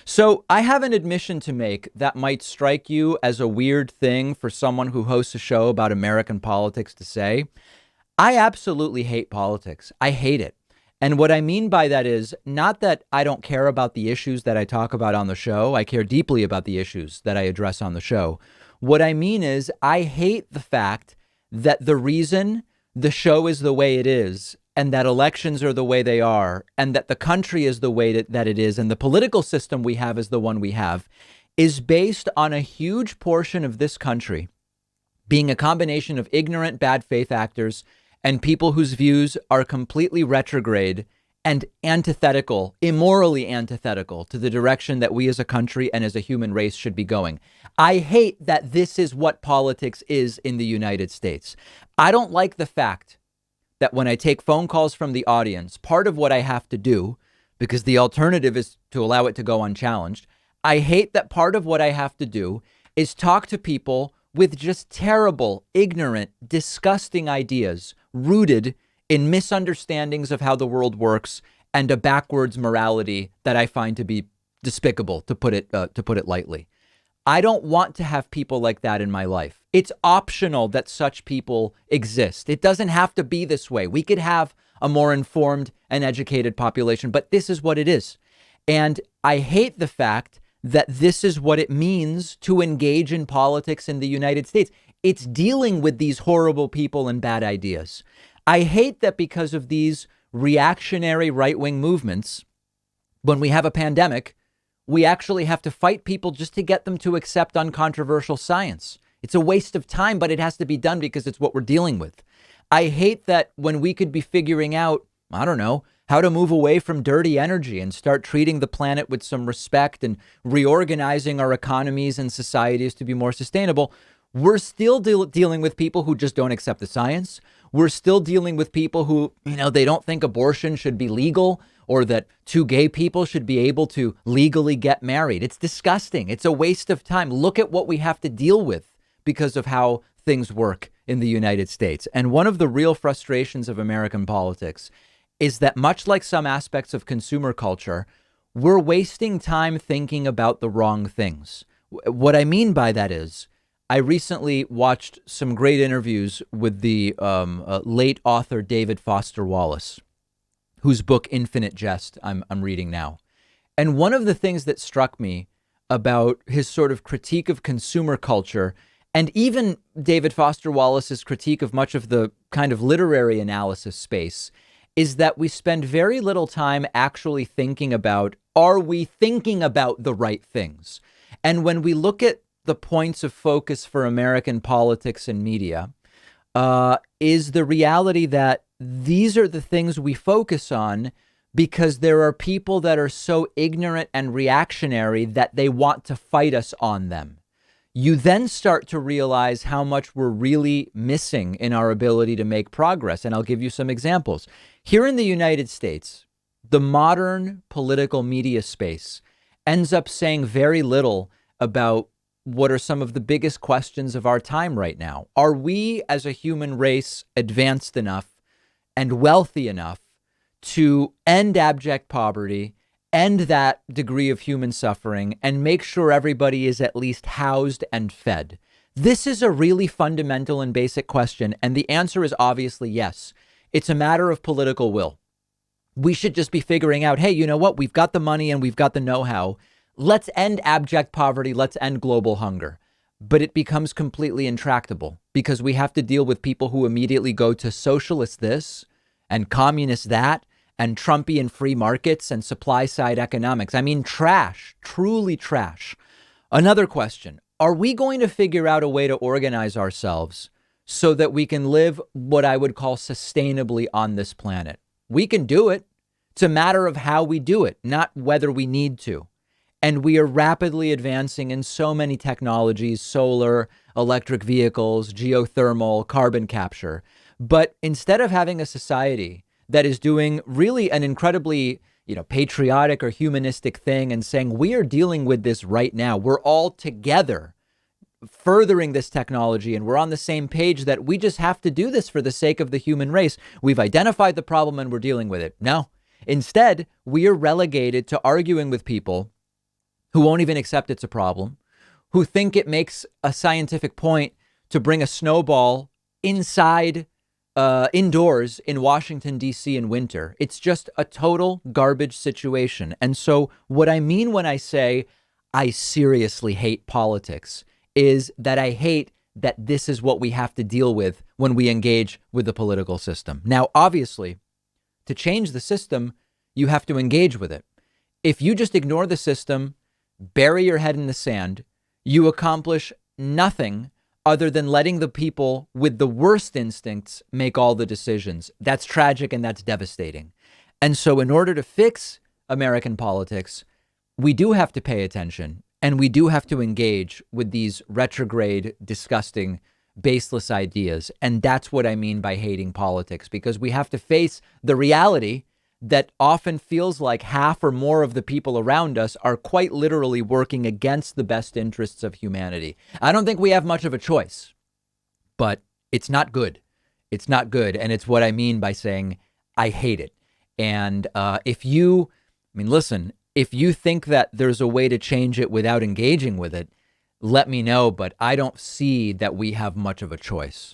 So I have an admission to make that might strike you as a weird thing for someone who hosts a show about American politics to say. I absolutely hate politics. I hate it. And what I mean by that is not that I don't care about the issues that I talk about on the show. I care deeply about the issues that I address on the show. What I mean is I hate the fact that the reason the show is the way it is and that elections are the way they are and that the country is the way that it is and the political system we have is the one we have is based on a huge portion of this country being a combination of ignorant, bad faith actors and people whose views are completely retrograde and antithetical, immorally antithetical to the direction that we as a country and as a human race should be going. I hate that this is what politics is in the United States. I don't like the fact that when I take phone calls from the audience, part of what I have to do, because the alternative is to allow it to go unchallenged, I hate that part of what I have to do is talk to people with just terrible, ignorant, disgusting ideas rooted in misunderstandings of how the world works and a backwards morality that I find to be despicable, to put it lightly. I don't want to have people like that in my life. It's optional that such people exist. It doesn't have to be this way. We could have a more informed and educated population, but this is what it is. And I hate the fact that this is what it means to engage in politics in the United States. It's dealing with these horrible people and bad ideas. I hate that because of these reactionary right-wing movements, when we have a pandemic, we actually have to fight people just to get them to accept uncontroversial science. It's a waste of time, but it has to be done because it's what we're dealing with. I hate that when we could be figuring out, I don't know, how to move away from dirty energy and start treating the planet with some respect and reorganizing our economies and societies to be more sustainable. We're still dealing with people who just don't accept the science. We're still dealing with people who, they don't think abortion should be legal or that two gay people should be able to legally get married. It's disgusting. It's a waste of time. Look at what we have to deal with because of how things work in the United States. And one of the real frustrations of American politics is that much like some aspects of consumer culture, we're wasting time thinking about the wrong things. What I mean by that is I recently watched some great interviews with the late author David Foster Wallace, whose book Infinite Jest I'm reading now. And one of the things that struck me about his sort of critique of consumer culture and even David Foster Wallace's critique of much of the kind of literary analysis space is that we spend very little time actually thinking about, are we thinking about the right things? And when we look at the points of focus for American politics and media, is the reality that these are the things we focus on because there are people that are so ignorant and reactionary that they want to fight us on them. You then start to realize how much we're really missing in our ability to make progress. And I'll give you some examples. Here in the United States, the modern political media space ends up saying very little about what are some of the biggest questions of our time right now. Are we as a human race advanced enough and wealthy enough to end abject poverty, end that degree of human suffering, and make sure everybody is at least housed and fed? This is a really fundamental and basic question, and the answer is obviously yes. It's a matter of political will. We should just be figuring out, hey, you know what? We've got the money and we've got the know-how. Let's end abject poverty. Let's end global hunger. But it becomes completely intractable because we have to deal with people who immediately go to socialist this and communist that and Trumpian free markets and supply side economics. I mean, trash, truly trash. Another question. Are we going to figure out a way to organize ourselves so that we can live what I would call sustainably on this planet? We can do it. It's a matter of how we do it, not whether we need to. And we are rapidly advancing in so many technologies, solar, electric vehicles, geothermal, carbon capture. But instead of having a society that is doing really an incredibly, patriotic or humanistic thing and saying, we are dealing with this right now, we're all together furthering this technology and we're on the same page that we just have to do this for the sake of the human race. We've identified the problem and we're dealing with it. No, instead, we are relegated to arguing with people who won't even accept it's a problem, who think it makes a scientific point to bring a snowball indoors in Washington, D.C. in winter. It's just a total garbage situation. And so what I mean when I say I seriously hate politics is that I hate that this is what we have to deal with when we engage with the political system. Now, obviously, to change the system, you have to engage with it. If you just ignore the system, bury your head in the sand, you accomplish nothing other than letting the people with the worst instincts make all the decisions. That's tragic and that's devastating. And so in order to fix American politics, we do have to pay attention and we do have to engage with these retrograde, disgusting, baseless ideas. And that's what I mean by hating politics, because we have to face the reality that often feels like half or more of the people around us are quite literally working against the best interests of humanity. I don't think we have much of a choice, but it's not good. It's not good. And it's what I mean by saying I hate it. And if you think that there's a way to change it without engaging with it, let me know. But I don't see that we have much of a choice.